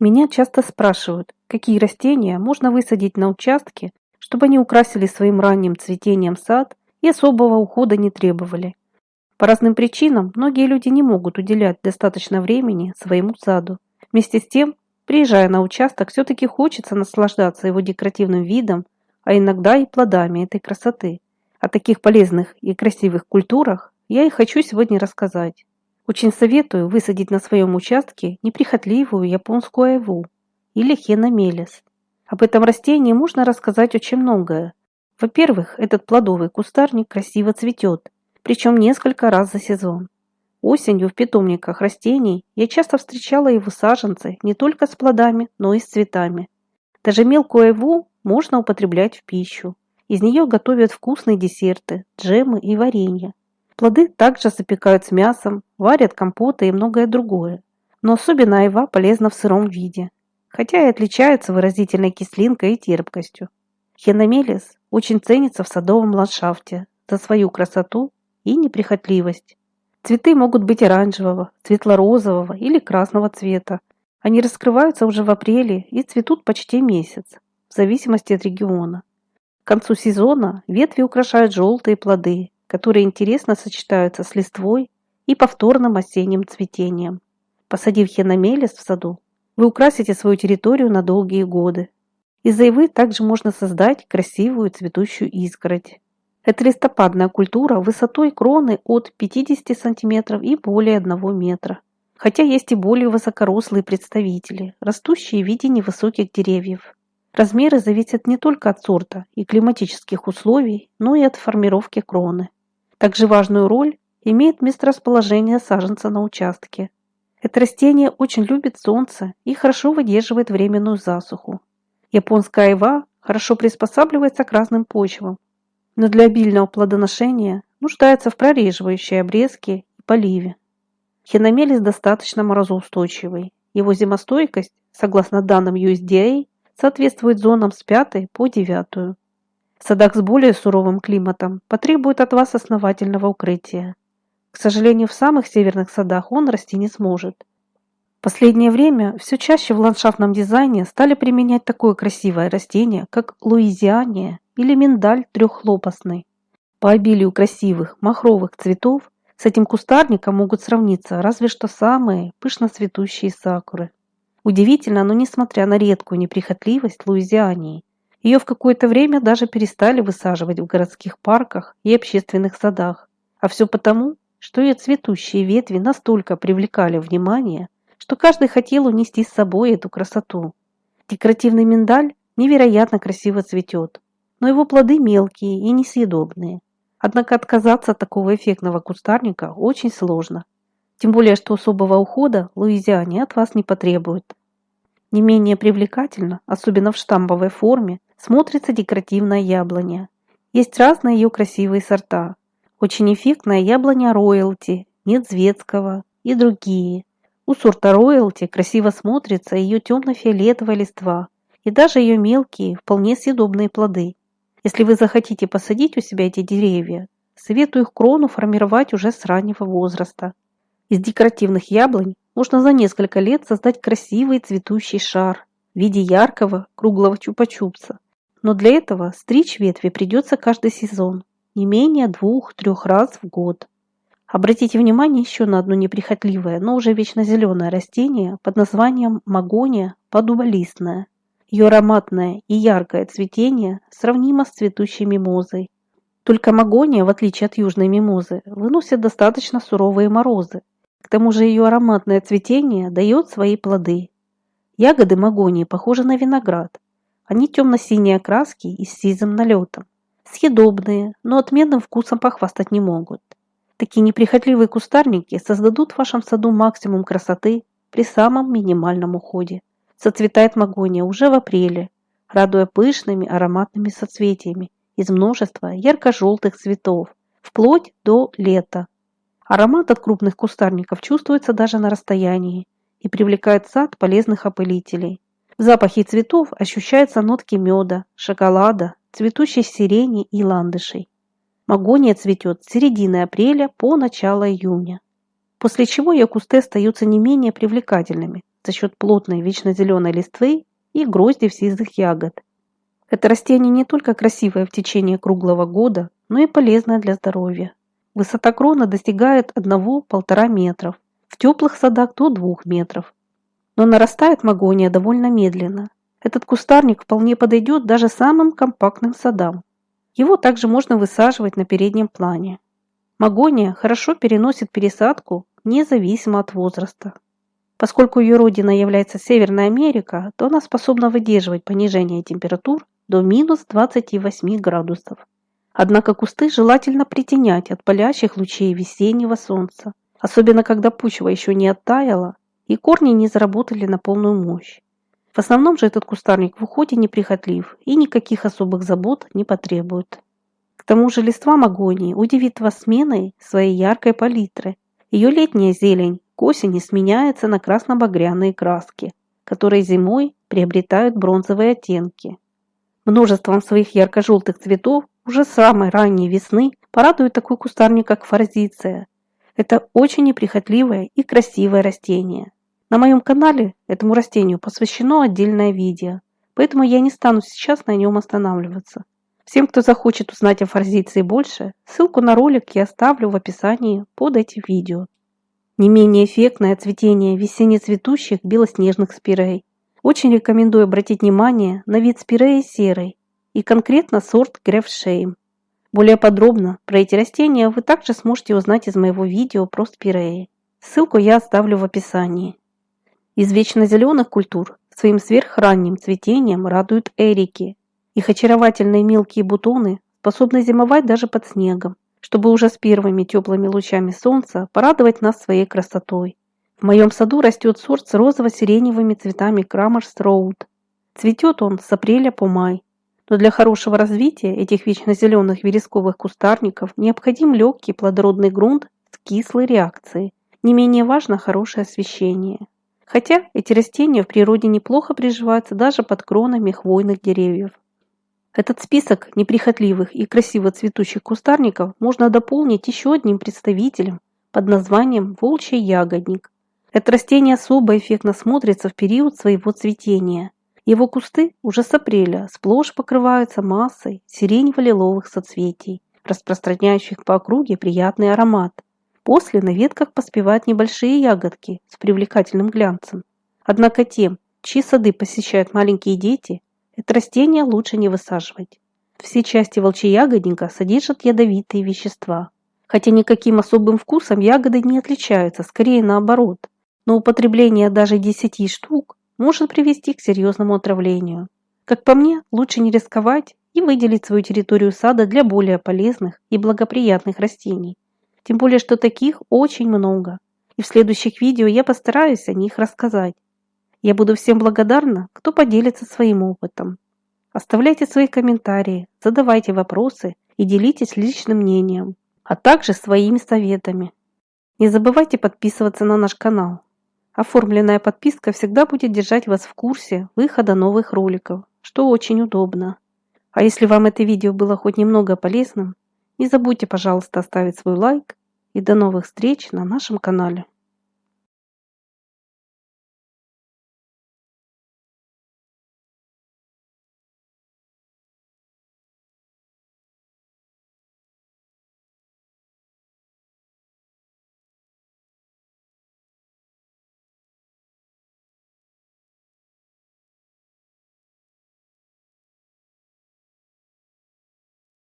Меня часто спрашивают, какие растения можно высадить на участке, чтобы они украсили своим ранним цветением сад и особого ухода не требовали. По разным причинам многие люди не могут уделять достаточно времени своему саду. Вместе с тем, приезжая на участок, все-таки хочется наслаждаться его декоративным видом, а иногда и плодами этой красоты. О таких полезных и красивых культурах я и хочу сегодня рассказать. Очень советую высадить на своем участке неприхотливую японскую айву или хиномелис. Об этом растении можно рассказать очень многое. Во-первых, этот плодовый кустарник красиво цветет, причем несколько раз за сезон. Осенью в питомниках растений я часто встречала его саженцы не только с плодами, но и с цветами. Даже мелкую айву можно употреблять в пищу. Из нее готовят вкусные десерты, джемы и варенье. Плоды также запекают с мясом, варят компоты и многое другое. Но особенно айва полезна в сыром виде, хотя и отличается выразительной кислинкой и терпкостью. Хиномелис очень ценится в садовом ландшафте за свою красоту и неприхотливость. Цветы могут быть оранжевого, светло-розового или красного цвета. Они раскрываются уже в апреле и цветут почти месяц, в зависимости от региона. К концу сезона ветви украшают желтые плоды, которые интересно сочетаются с листвой и повторным осенним цветением. Посадив хиномелис в саду, вы украсите свою территорию на долгие годы. Из айвы также можно создать красивую цветущую изгородь. Это листопадная культура высотой кроны от 50 см и более 1 метра. Хотя есть и более высокорослые представители, растущие в виде невысоких деревьев. Размеры зависят не только от сорта и климатических условий, но и от формировки кроны. Также важную роль имеет месторасположение саженца на участке. Это растение очень любит солнце и хорошо выдерживает временную засуху. Японская айва хорошо приспосабливается к разным почвам, но для обильного плодоношения нуждается в прореживающей обрезке и поливе. Хиномелис достаточно морозоустойчивый. Его зимостойкость, согласно данным USDA, соответствует зонам с 5 по 9. В садах с более суровым климатом потребует от вас основательного укрытия. К сожалению, в самых северных садах он расти не сможет. В последнее время все чаще в ландшафтном дизайне стали применять такое красивое растение, как луизиания или миндаль трехлопастный. По обилию красивых махровых цветов с этим кустарником могут сравниться разве что самые пышно цветущие сакуры. Удивительно, но несмотря на редкую неприхотливость луизиании, ее в какое-то время даже перестали высаживать в городских парках и общественных садах. А все потому, что ее цветущие ветви настолько привлекали внимание, что каждый хотел унести с собой эту красоту. Декоративный миндаль невероятно красиво цветет, но его плоды мелкие и несъедобные. Однако отказаться от такого эффектного кустарника очень сложно. Тем более, что особого ухода луизиане от вас не потребует. Не менее привлекательно, особенно в штамбовой форме, смотрится декоративная яблоня. Есть разные ее красивые сорта. Очень эффектная яблоня роялти, Недзветского и другие. У сорта роялти красиво смотрится ее темно-фиолетовая листва и даже ее мелкие, вполне съедобные плоды. Если вы захотите посадить у себя эти деревья, советую их крону формировать уже с раннего возраста. Из декоративных яблонь можно за несколько лет создать красивый цветущий шар в виде яркого круглого чупа-чупса. Но для этого стричь ветви придется каждый сезон, не менее 2-3 раз в год. Обратите внимание еще на одно неприхотливое, но уже вечно зеленое растение под названием магония подуболистная. Ее ароматное и яркое цветение сравнимо с цветущей мимозой. Только магония, в отличие от южной мимозы, выносит достаточно суровые морозы. К тому же ее ароматное цветение дает свои плоды. Ягоды магонии похожи на виноград. Они темно-синей окраски и с сизым налетом. Съедобные, но отменным вкусом похвастать не могут. Такие неприхотливые кустарники создадут в вашем саду максимум красоты при самом минимальном уходе. Зацветает магония уже в апреле, радуя пышными ароматными соцветиями из множества ярко-желтых цветов, вплоть до лета. Аромат от крупных кустарников чувствуется даже на расстоянии и привлекает в сад полезных опылителей. В запахе цветов ощущаются нотки меда, шоколада, цветущей сирени и ландышей. Магония цветет с середины апреля по начало июня, после чего ее кусты остаются не менее привлекательными, за счет плотной вечно зеленой листвы и гроздев сизых ягод. Это растение не только красивое в течение круглого года, но и полезное для здоровья. Высота крона достигает 1–1,5 метров, в теплых садах до 2 метров. Но нарастает магония довольно медленно. Этот кустарник вполне подойдет даже самым компактным садам. Его также можно высаживать на переднем плане. Магония хорошо переносит пересадку независимо от возраста. Поскольку ее родина является Северная Америка, то она способна выдерживать понижение температур до -28 градусов. Однако кусты желательно притенять от палящих лучей весеннего солнца, особенно когда почва еще не оттаяла и корни не заработали на полную мощь. В основном же этот кустарник в уходе неприхотлив и никаких особых забот не потребует. К тому же листва магонии удивит вас сменой своей яркой палитры. Ее летняя зелень к осени сменяется на красно-багряные краски, которые зимой приобретают бронзовые оттенки. Множеством своих ярко-желтых цветов уже с самой ранней весны порадует такой кустарник, как форзиция. Это очень неприхотливое и красивое растение. На моем канале этому растению посвящено отдельное видео, поэтому я не стану сейчас на нем останавливаться. Всем, кто захочет узнать о форзиции больше, ссылку на ролик я оставлю в описании под этим видео. Не менее эффектное цветение весенне-цветущих белоснежных спирей. Очень рекомендую обратить внимание на вид спиреи серой и конкретно сорт Грефшейм. Более подробно про эти растения вы также сможете узнать из моего видео про спиреи. Ссылку я оставлю в описании. Из вечно зеленых культур своим сверхранним цветением радуют эрики. Их очаровательные мелкие бутоны способны зимовать даже под снегом, чтобы уже с первыми теплыми лучами солнца порадовать нас своей красотой. В моем саду растет сорт с розово-сиреневыми цветами Крамерс Роуд. Цветет он с апреля по май. Но для хорошего развития этих вечно зеленых вересковых кустарников необходим легкий плодородный грунт с кислой реакцией. Не менее важно хорошее освещение. Хотя эти растения в природе неплохо приживаются даже под кронами хвойных деревьев. Этот список неприхотливых и красиво цветущих кустарников можно дополнить еще одним представителем под названием волчий ягодник. Это растение особо эффектно смотрится в период своего цветения. Его кусты уже с апреля сплошь покрываются массой сиренево-лиловых соцветий, распространяющих по округе приятный аромат. После на ветках поспевают небольшие ягодки с привлекательным глянцем. Однако тем, чьи сады посещают маленькие дети, это растение лучше не высаживать. Все части волчьеягодника содержат ядовитые вещества. Хотя никаким особым вкусом ягоды не отличаются, скорее наоборот. Но употребление даже 10 штук может привести к серьезному отравлению. Как по мне, лучше не рисковать и выделить свою территорию сада для более полезных и благоприятных растений. Тем более, что таких очень много. И в следующих видео я постараюсь о них рассказать. Я буду всем благодарна, кто поделится своим опытом. Оставляйте свои комментарии, задавайте вопросы и делитесь личным мнением, а также своими советами. Не забывайте подписываться на наш канал. Оформленная подписка всегда будет держать вас в курсе выхода новых роликов, что очень удобно. А если вам это видео было хоть немного полезным, не забудьте, пожалуйста, оставить свой лайк и до новых встреч на нашем канале.